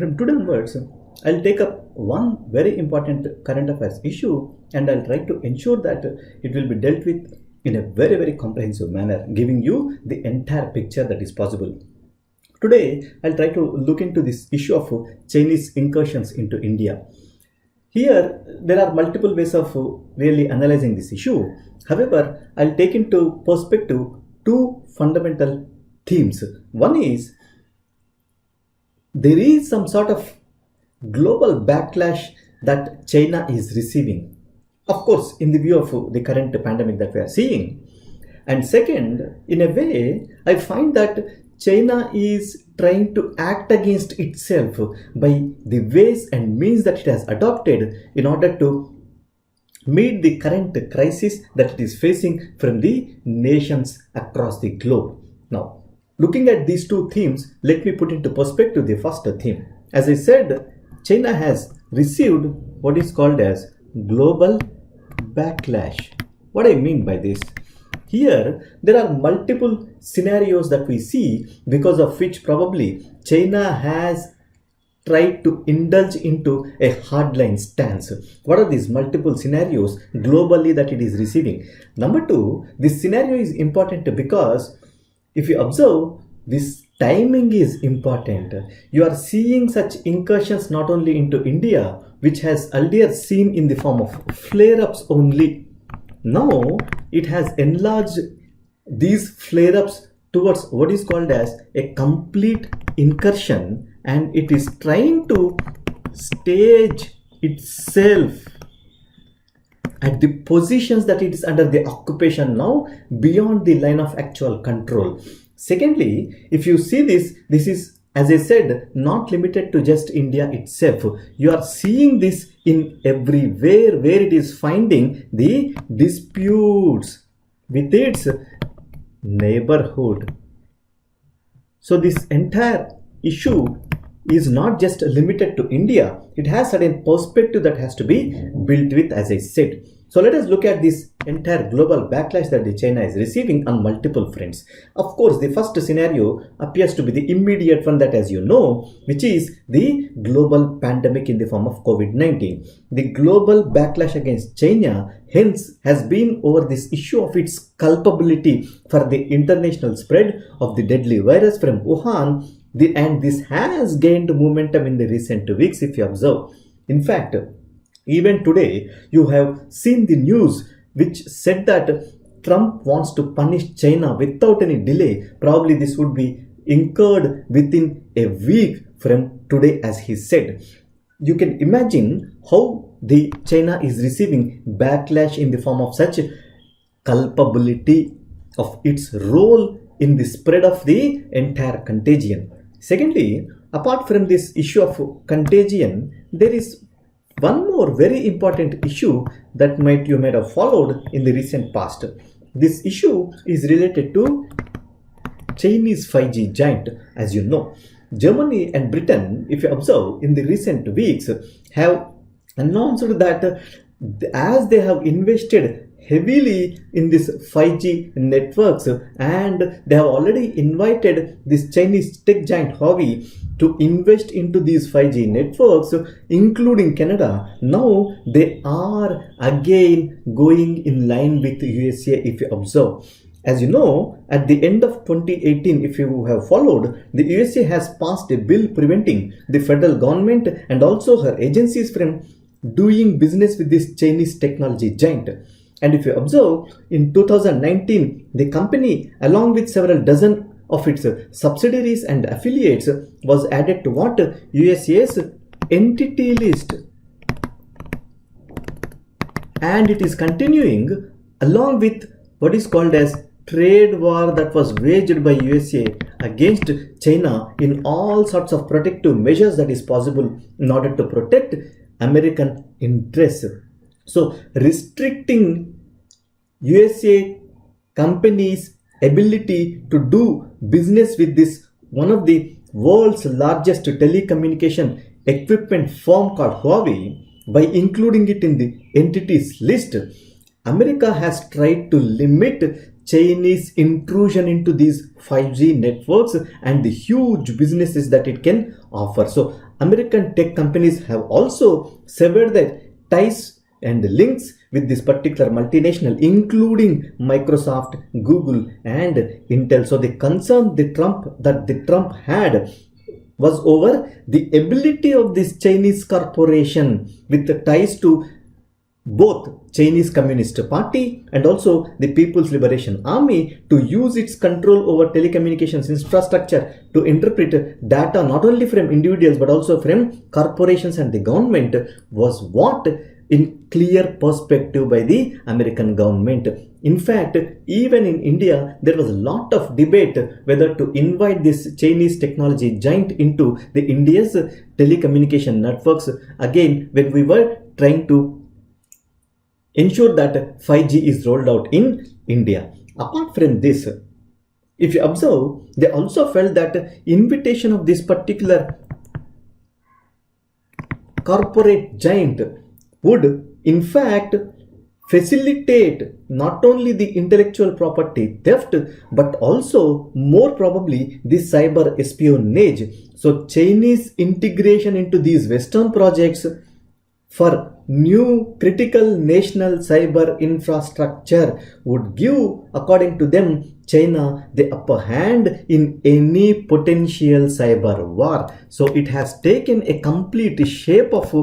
From today onwards, I'll take up one very important current affairs issue and I'll try to ensure that it will be dealt with in a very, very comprehensive manner, giving you the entire picture that is possible. Today, I'll try to look into this issue of Chinese incursions into India. Here, there are multiple ways of really analyzing this issue. However, I'll take into perspective two fundamental themes. One is, there is some sort of global backlash that China is receiving. Of course, in the view of the current pandemic that we are seeing. And second, in a way, I find that China is trying to act against itself by the ways and means that it has adopted in order to meet the current crisis that it is facing from the nations across the globe. Now, looking at these two themes, let me put into perspective the first theme. As I said, China has received what is called as global backlash. What I mean by this? Here, there are multiple scenarios that we see because of which probably China has tried to indulge into a hardline stance. What are these multiple scenarios globally that it is receiving? Number two, this scenario is important because if you observe, this timing is important. You are seeing such incursions not only into India, which has earlier seen in the form of flare-ups only. Now, it has enlarged these flare-ups towards what is called as a complete incursion, and it is trying to stage itself at the positions that it is under the occupation now beyond the line of actual control. Secondly, if you see this is, as I said, not limited to just India itself. You are seeing this in everywhere where it is finding the disputes with its neighborhood. So this entire issue is not just limited to India. It has certain perspective that has to be built with, as I said. So let us look at this entire global backlash that the China is receiving on multiple fronts. Of course, the first scenario appears to be the immediate one that, as you know, which is the global pandemic in the form of COVID-19. The global backlash against China, hence, has been over this issue of its culpability for the international spread of the deadly virus from Wuhan. And this has gained momentum in the recent weeks, if you observe. In fact, even today, you have seen the news which said that Trump wants to punish China without any delay. Probably this would be incurred within a week from today, as he said. You can imagine how the China is receiving backlash in the form of such culpability of its role in the spread of the entire contagion. Secondly, apart from this issue of contagion, there is one more very important issue that you might have followed in the recent past. This issue is related to Chinese PhiZ Giant. As you know, Germany and Britain, if you observe, in the recent weeks have announced that as they have invested heavily in this 5G networks and they have already invited this Chinese tech giant Huawei to invest into these 5G networks, including Canada. Now they are again going in line with USA, if you observe. As you know, at the end of 2018, if you have followed, the USA has passed a bill preventing the federal government and also her agencies from doing business with this Chinese technology giant. And if you observe, in 2019, the company, along with several dozen of its subsidiaries and affiliates, was added to what? USA's entity list. And it is continuing along with what is called as trade war that was waged by USA against China in all sorts of protective measures that is possible in order to protect American interests. So restricting USA companies' ability to do business with this one of the world's largest telecommunication equipment firm called Huawei by including it in the entities list, America has tried to limit Chinese intrusion into these 5G networks and the huge businesses that it can offer. So American tech companies have also severed their ties and links with this particular multinational, including Microsoft, Google, and Intel. So the concern the Trump had was over the ability of this Chinese corporation with the ties to both Chinese Communist Party and also the People's Liberation Army to use its control over telecommunications infrastructure to interpret data not only from individuals but also from corporations and the government was what in clear perspective by the American government. In fact, even in India, there was a lot of debate whether to invite this Chinese technology giant into the India's telecommunication networks. Again, when we were trying to ensure that 5G is rolled out in India. Apart from this, if you observe, they also felt that invitation of this particular corporate giant would in fact facilitate not only the intellectual property theft but also more probably the cyber espionage. So Chinese integration into these Western projects for new critical national cyber infrastructure would give, according to them, China the upper hand in any potential cyber war. So it has taken a complete shape of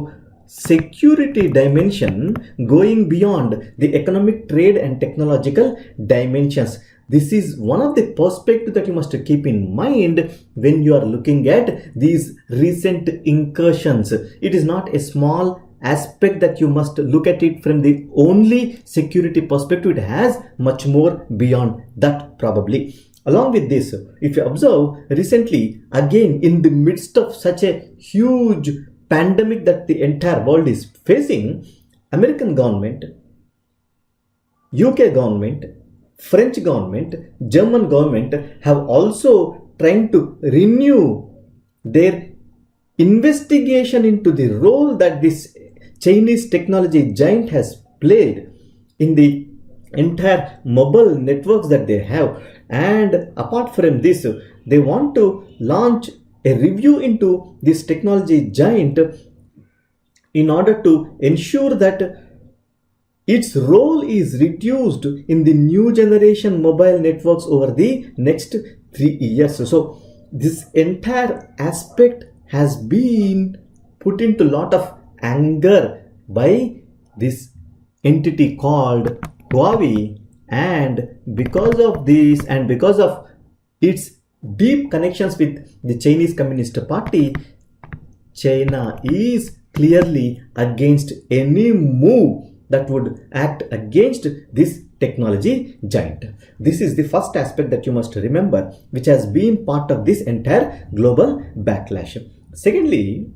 security dimension going beyond the economic, trade and technological dimensions. This is one of the perspectives that you must keep in mind when you are looking at these recent incursions. It is not a small aspect that you must look at it from the only security perspective. It has much more beyond that probably. Along with this, if you observe recently, again in the midst of such a huge pandemic that the entire world is facing, American government, UK government, French government, German government have also trying to renew their investigation into the role that this Chinese technology giant has played in the entire mobile networks that they have. And apart from this, they want to launch a review into this technology giant in order to ensure that its role is reduced in the new generation mobile networks over the next 3 years. So this entire aspect has been put into a lot of anger by this entity called Huawei, and because of this and because of its deep connections with the Chinese Communist Party, China is clearly against any move that would act against this technology giant. This is the first aspect that you must remember, which has been part of this entire global backlash. Secondly,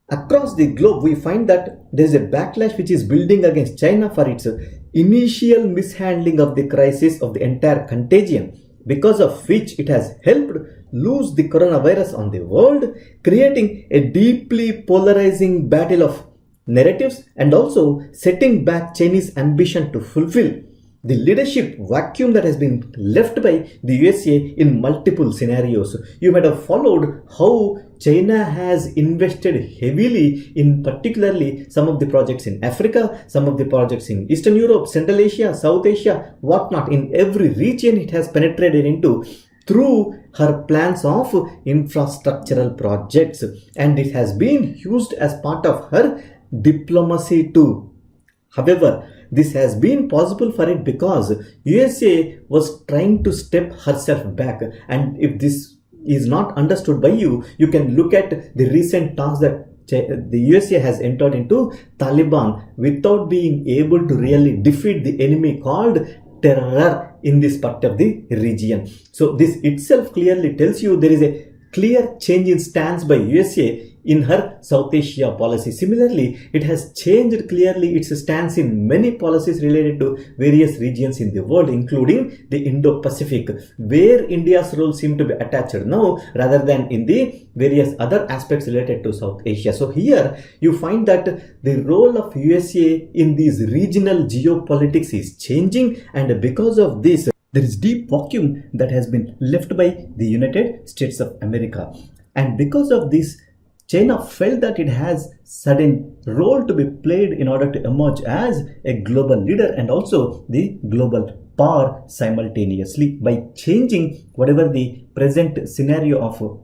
across the globe, we find that there is a backlash which is building against China for its initial mishandling of the crisis of the entire contagion, because of which it has helped loose the coronavirus on the world, creating a deeply polarizing battle of narratives and also setting back Chinese ambition to fulfill the leadership vacuum that has been left by the USA in multiple scenarios. You might have followed how China has invested heavily in particularly some of the projects in Africa, some of the projects in Eastern Europe, Central Asia, South Asia, whatnot. In every region it has penetrated into through her plans of infrastructural projects, and it has been used as part of her diplomacy too. However, this has been possible for it because USA was trying to step herself back, and if this is not understood by you, you can look at the recent talks that the USA has entered into Taliban without being able to really defeat the enemy called terror in this part of the region. So this itself clearly tells you there is a clear change in stance by USA in her South Asia policy. Similarly, it has changed clearly its stance in many policies related to various regions in the world, including the Indo-Pacific, where India's role seems to be attached now rather than in the various other aspects related to South Asia. So here you find that the role of USA in these regional geopolitics is changing, and because of this, there is deep vacuum that has been left by the United States of America. And because of this, China felt that it has certain role to be played in order to emerge as a global leader and also the global power simultaneously by changing whatever the present scenario of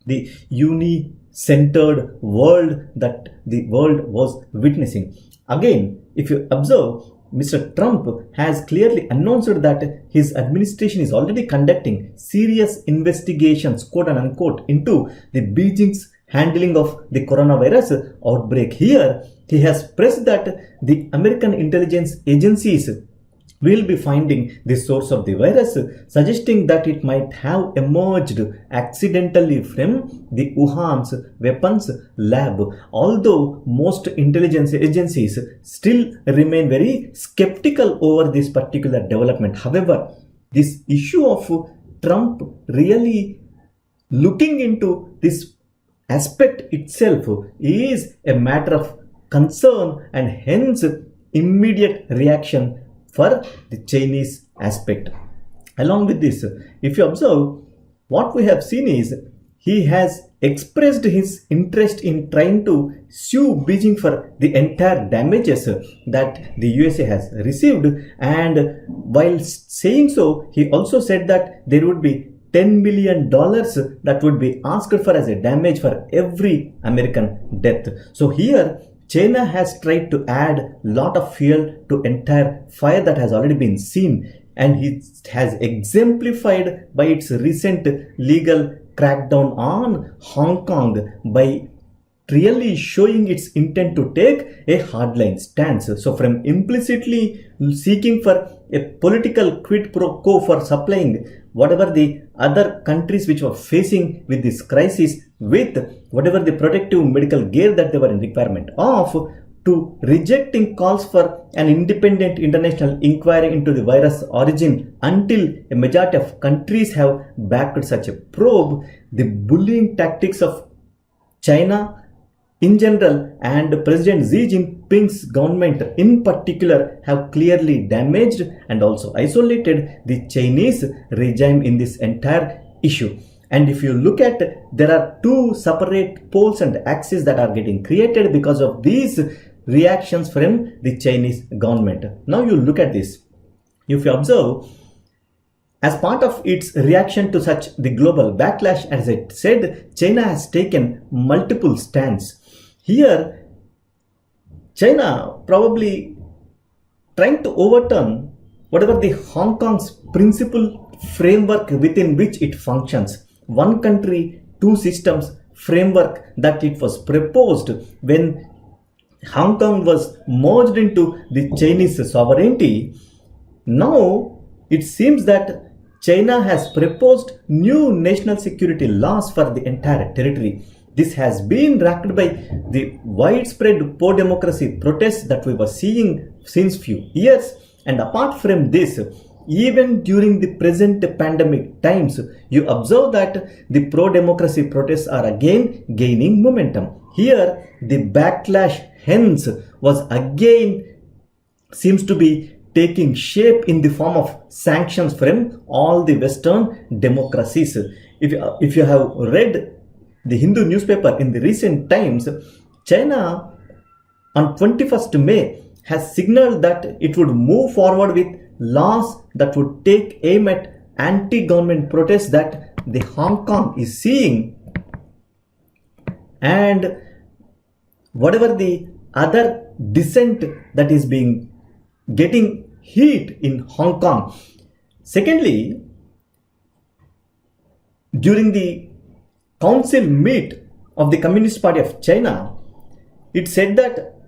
the uni-centered world that the world was witnessing. Again, if you observe, Mr. Trump has clearly announced that his administration is already conducting serious investigations, quote and unquote, into the Beijing's handling of the coronavirus outbreak. Here, he has pressed that the American intelligence agencies will be finding the source of the virus, suggesting that it might have emerged accidentally from the Wuhan's weapons lab. Although most intelligence agencies still remain very skeptical over this particular development. However, this issue of Trump really looking into this aspect itself is a matter of concern and hence immediate reaction for the Chinese aspect. Along with this, if you observe, what we have seen is he has expressed his interest in trying to sue Beijing for the entire damages that the USA has received, and while saying so, he also said that there would be $10 million that would be asked for as a damage for every American death. So here, China has tried to add lot of fuel to entire fire that has already been seen, and it has exemplified by its recent legal crackdown on Hong Kong by really showing its intent to take a hardline stance. So from implicitly seeking for a political quid pro quo for supplying whatever the other countries which were facing with this crisis with whatever the protective medical gear that they were in requirement of, to rejecting calls for an independent international inquiry into the virus origin until a majority of countries have backed such a probe. The bullying tactics of China in general and President Xi Jinping's government in particular have clearly damaged and also isolated the Chinese regime in this entire issue. And if you look at, there are two separate poles and axes that are getting created because of these reactions from the Chinese government. Now you look at this. If you observe, as part of its reaction to such the global backlash, as I said, China has taken multiple stands. Here, China probably trying to overturn whatever the Hong Kong's principal framework within which it functions. One country, two systems framework that it was proposed when Hong Kong was merged into the Chinese sovereignty. Now, it seems that China has proposed new national security laws for the entire territory. This has been racked by the widespread pro-democracy protests that we were seeing since few years. And apart from this, even during the present pandemic times, you observe that the pro-democracy protests are again gaining momentum. Here, the backlash hence was again seems to be taking shape in the form of sanctions from all the Western democracies. If you have read the Hindu newspaper in the recent times, China on 21st May has signaled that it would move forward with laws that would take aim at anti-government protests that the Hong Kong is seeing, and whatever the other dissent that is being getting heat in Hong Kong. Secondly, during the council meet of the Communist Party of China, it said that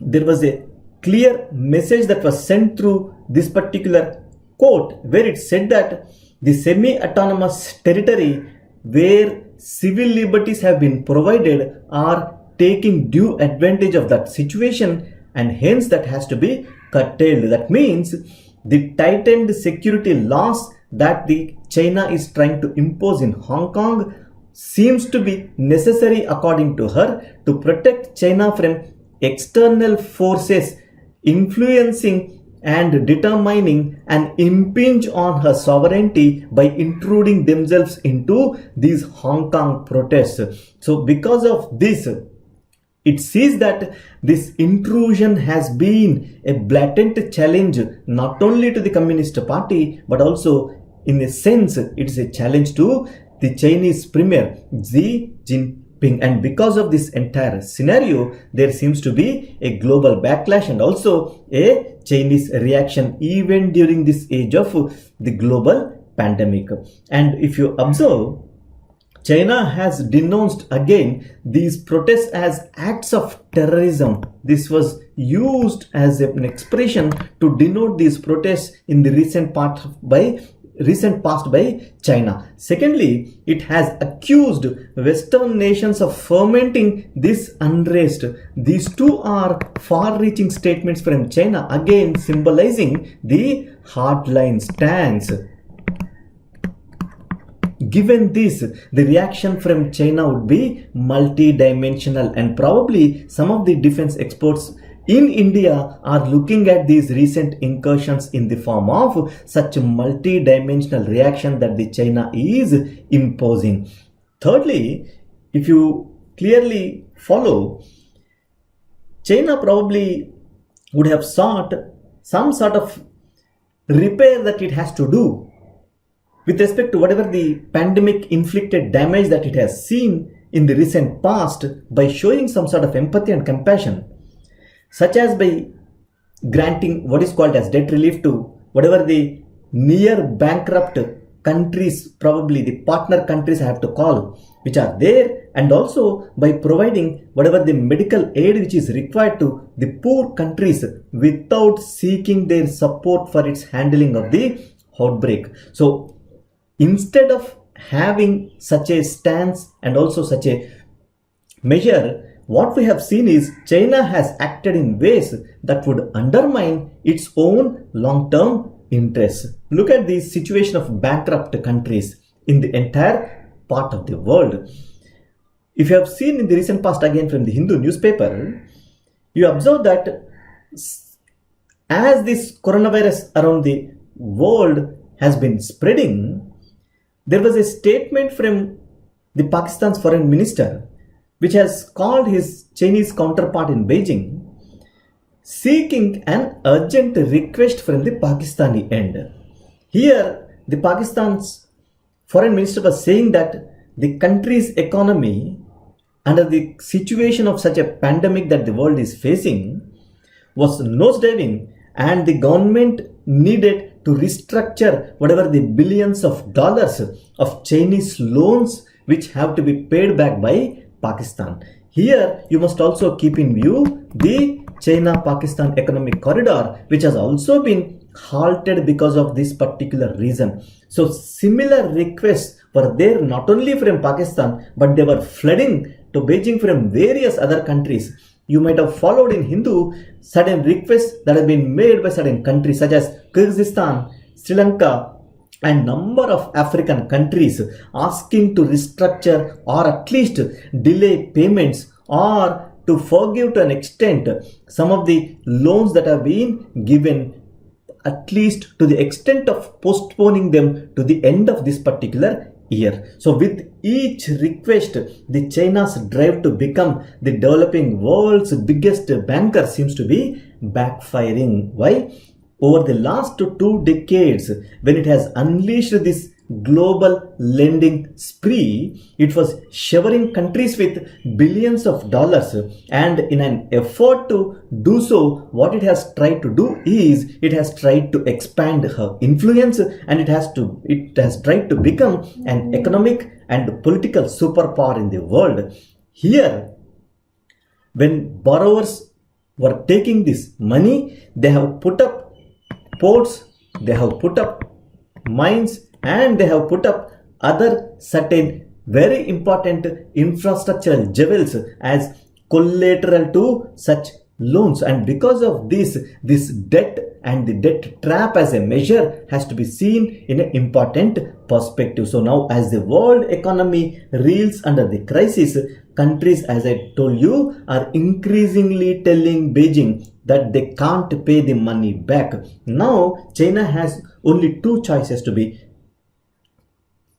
there was a clear message that was sent through this particular quote, where it said that the semi-autonomous territory where civil liberties have been provided are taking due advantage of that situation, and hence that has to be curtailed. That means the tightened security laws that the China is trying to impose in Hong Kong seems to be necessary, according to her, to protect China from external forces influencing and determining and impinge on her sovereignty by intruding themselves into these Hong Kong protests. So because of this, it sees that this intrusion has been a blatant challenge not only to the Communist Party, but also in a sense it is a challenge to the Chinese Premier Xi Jinping. And because of this entire scenario, there seems to be a global backlash and also a Chinese reaction even during this age of the global pandemic. And if you observe, China has denounced again these protests as acts of terrorism. This was used as an expression to denote these protests in the recent past by China. Secondly, it has accused Western nations of fomenting this unrest. These two are far-reaching statements from China, again symbolizing the hardline stance. Given this, the reaction from China would be multi-dimensional, and probably some of the defense experts in India are looking at these recent incursions in the form of such a multi-dimensional reaction that the China is imposing. Thirdly, if you clearly follow, China probably would have sought some sort of repair that it has to do with respect to whatever the pandemic inflicted damage that it has seen in the recent past by showing some sort of empathy and compassion, such as by granting what is called as debt relief to whatever the near bankrupt countries, probably the partner countries I have to call, which are there, and also by providing whatever the medical aid which is required to the poor countries without seeking their support for its handling of the outbreak. So instead of having such a stance and also such a measure, what we have seen is China has acted in ways that would undermine its own long-term interests. Look at the situation of bankrupt countries in the entire part of the world. If you have seen in the recent past, again from the Hindu newspaper, you observe that as this coronavirus around the world has been spreading, there was a statement from the Pakistan's foreign minister, which has called his Chinese counterpart in Beijing, seeking an urgent request from the Pakistani end. Here, the Pakistan's foreign minister was saying that the country's economy, under the situation of such a pandemic that the world is facing, was nosediving, and the government needed to restructure whatever the billions of dollars of Chinese loans which have to be paid back by Pakistan. Here you must also keep in view the China-Pakistan economic corridor, which has also been halted because of this particular reason. So similar requests were there not only from Pakistan, but they were flooding to Beijing from various other countries. You might have followed in Hindu certain requests that have been made by certain countries such as Kyrgyzstan, Sri Lanka, and number of African countries asking to restructure or at least delay payments or to forgive to an extent some of the loans that have been given, at least to the extent of postponing them to the end of this particular year. So with each request, the China's drive to become the developing world's biggest banker seems to be backfiring. Why? Over the last 2 decades, when it has unleashed this global lending spree, it was showering countries with billions of dollars, and in an effort to do so, what it has tried to do is it has tried to expand her influence, and it has tried to become an economic and political superpower in the world. Here, when borrowers were taking this money, they have put up ports, they have put up mines, and they have put up other certain very important infrastructural jewels as collateral to such loans, and because of this debt and the debt trap as a measure has to be seen in an important perspective. So now as the world economy reels under the crisis, countries, as I told you, are increasingly telling Beijing that they can't pay the money back. Now China has only two choices to be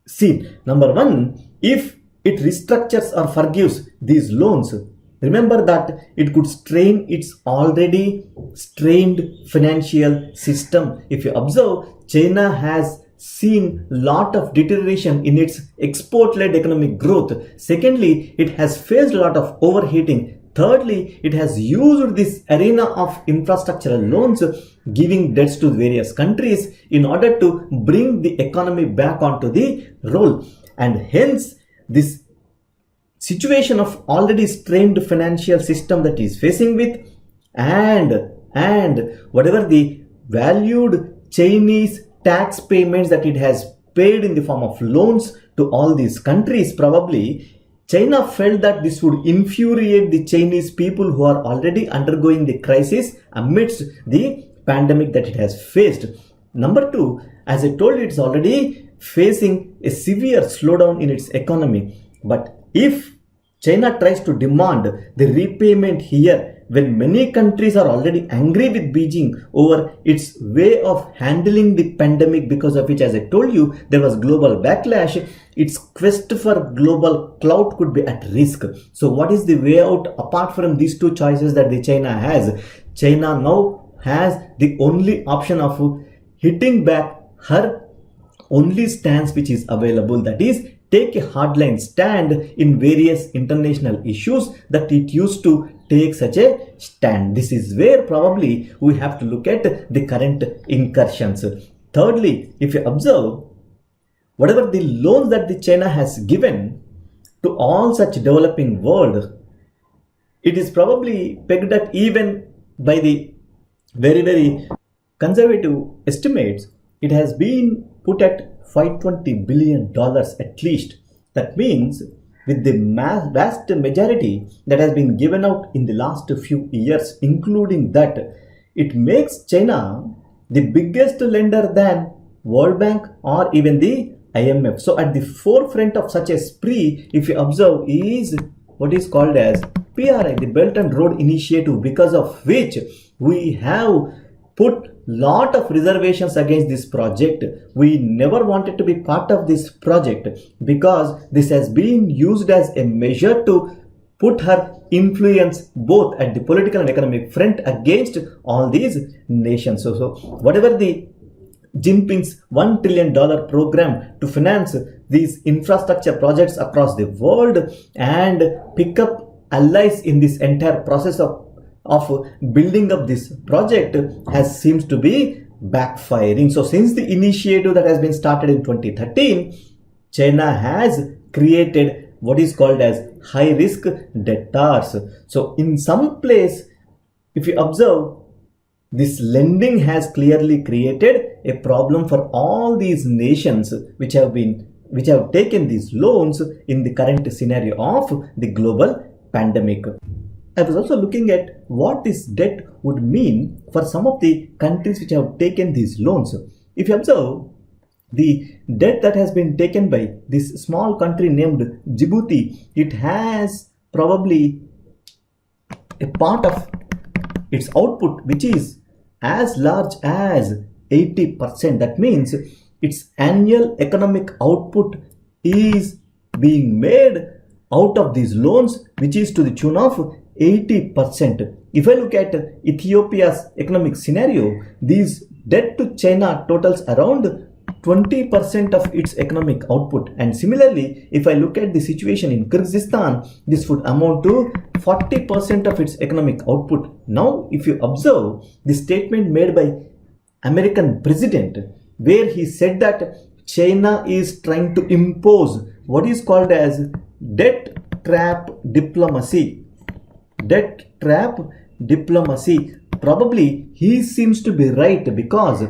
seen. Number one, if it restructures or forgives these loans, remember that it could strain its already strained financial system. If you observe, China has seen lot of deterioration in its export-led economic growth. Secondly, it has faced a lot of overheating. Thirdly, it has used this arena of infrastructural loans, giving debts to various countries in order to bring the economy back onto the roll. And hence, this situation of already strained financial system that is facing with, and whatever the valued Chinese tax payments that it has paid in the form of loans to all these countries, probably China felt that this would infuriate the Chinese people who are already undergoing the crisis amidst the pandemic that it has faced. Number two, as I told you, it's already facing a severe slowdown in its economy. But if China tries to demand the repayment here, when many countries are already angry with Beijing over its way of handling the pandemic, because of which, as I told you, there was global backlash, its quest for global clout could be at risk. So what is the way out apart from these two choices that the China has? China now has the only option of hitting back her only stance which is available, that is, take a hardline stand in various international issues that it used to take such a stand. This is where probably we have to look at the current incursions. Thirdly, if you observe, whatever the loans that the China has given to all such developing world, it is probably pegged at, even by the very conservative estimates, it has been put at $520 billion at least. That means with the vast majority that has been given out in the last few years, including that, it makes China the biggest lender than World Bank or even the IMF. So at the forefront of such a spree, if you observe, is what is called as BRI, the Belt and Road Initiative, because of which we have put lot of reservations against this project. We never wanted to be part of this project because this has been used as a measure to put her influence both at the political and economic front against all these nations. So whatever the Jinping's $1 trillion program to finance these infrastructure projects across the world and pick up allies in this entire process of building up this project seems to be backfiring. So since the initiative that has been started in 2013, China has created what is called as high risk debtors. So in some place, if you observe, this lending has clearly created a problem for all these nations which have taken these loans in the current scenario of the global pandemic. I was also looking at what this debt would mean for some of the countries which have taken these loans. If you observe, the debt that has been taken by this small country named Djibouti, it has probably a part of its output which is as large as 80%. That means its annual economic output is being made out of these loans, which is to the tune of 80%. If I look at Ethiopia's economic scenario, these debt to China totals around 20% of its economic output. And similarly, if I look at the situation in Kyrgyzstan, this would amount to 40% of its economic output. Now, if you observe the statement made by American president, where he said that China is trying to impose what is called as debt trap diplomacy. Debt trap diplomacy. Probably he seems to be right, because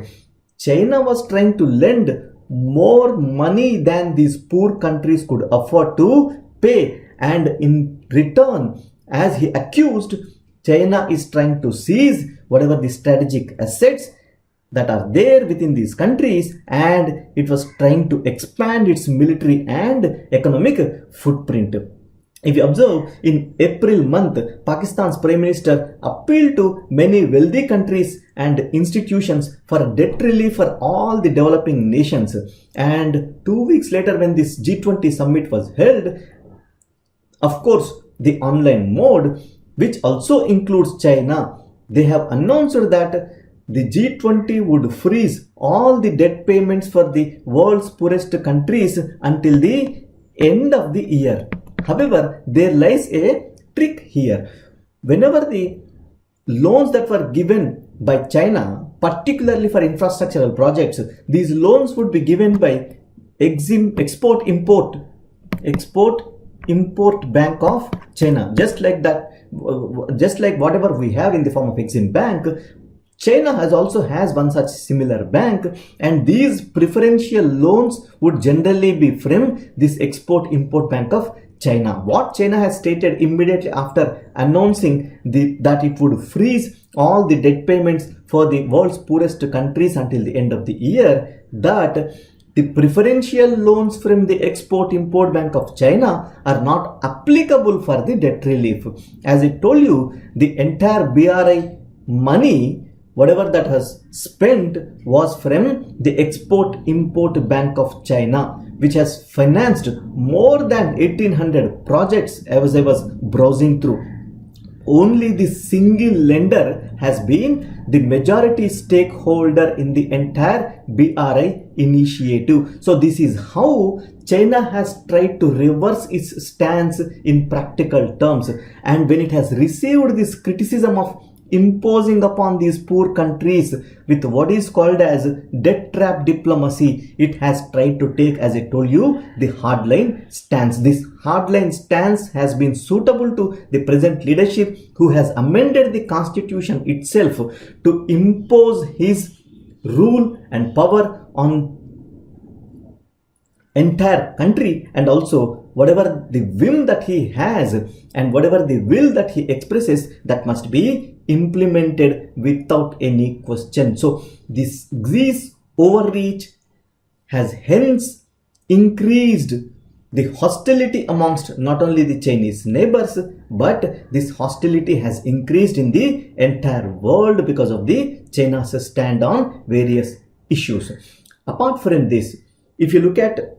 China was trying to lend more money than these poor countries could afford to pay, and in return, as he accused, China is trying to seize whatever the strategic assets that are there within these countries, and it was trying to expand its military and economic footprint. If you observe, in April month, Pakistan's Prime Minister appealed to many wealthy countries and institutions for debt relief for all the developing nations. And 2 weeks later, when this G20 summit was held, of course, the online mode, which also includes China, they have announced that the G20 would freeze all the debt payments for the world's poorest countries until the end of the year. However, there lies a trick here. Whenever the loans that were given by China, particularly for infrastructural projects, these loans would be given by Export-Import Bank of China. Just like that, just like whatever we have in the form of Exim Bank, China also has one such similar bank, and these preferential loans would generally be from this Export-Import Bank of China. What China has stated immediately after announcing that it would freeze all the debt payments for the world's poorest countries until the end of the year, that the preferential loans from the Export-Import Bank of China are not applicable for the debt relief. As I told you, the entire BRI money, whatever that was spent, was from the Export-Import Bank of China, which has financed more than 1800 projects. As I was browsing through, only the single lender has been the majority stakeholder in the entire BRI initiative. So this is how China has tried to reverse its stance in practical terms. And when it has received this criticism of imposing upon these poor countries with what is called as debt trap diplomacy, it has tried to take, as I told you, the hardline stance. This hardline stance has been suitable to the present leadership, who has amended the constitution itself to impose his rule and power on entire country, and also whatever the whim that he has and whatever the will that he expresses, that must be implemented without any question. So this overreach has hence increased the hostility amongst not only the Chinese neighbors, but this hostility has increased in the entire world because of the China's stand on various issues. Apart from this, if you look at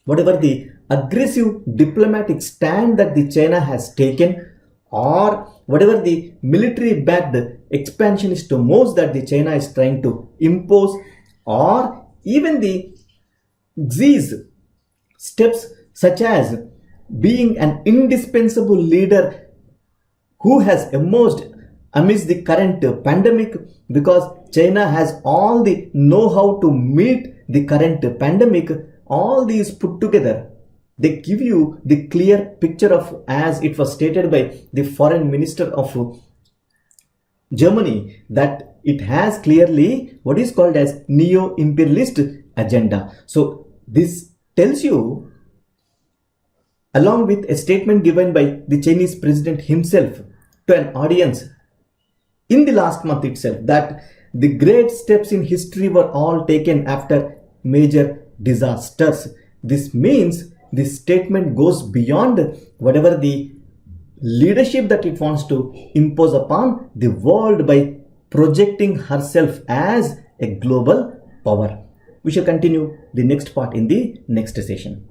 whatever the aggressive diplomatic stand that the China has taken, or whatever the military-backed expansionist moves that the China is trying to impose, or even the Xi's steps such as being an indispensable leader who has emerged amidst the current pandemic, because China has all the know-how to meet the current pandemic. All these put together, they give you the clear picture of, as it was stated by the foreign minister of Germany, that it has clearly what is called as neo-imperialist agenda. So this tells you, along with a statement given by the Chinese president himself to an audience in the last month itself, that the great steps in history were all taken after major disasters. This means this statement goes beyond whatever the leadership that it wants to impose upon the world by projecting herself as a global power. We shall continue the next part in the next session.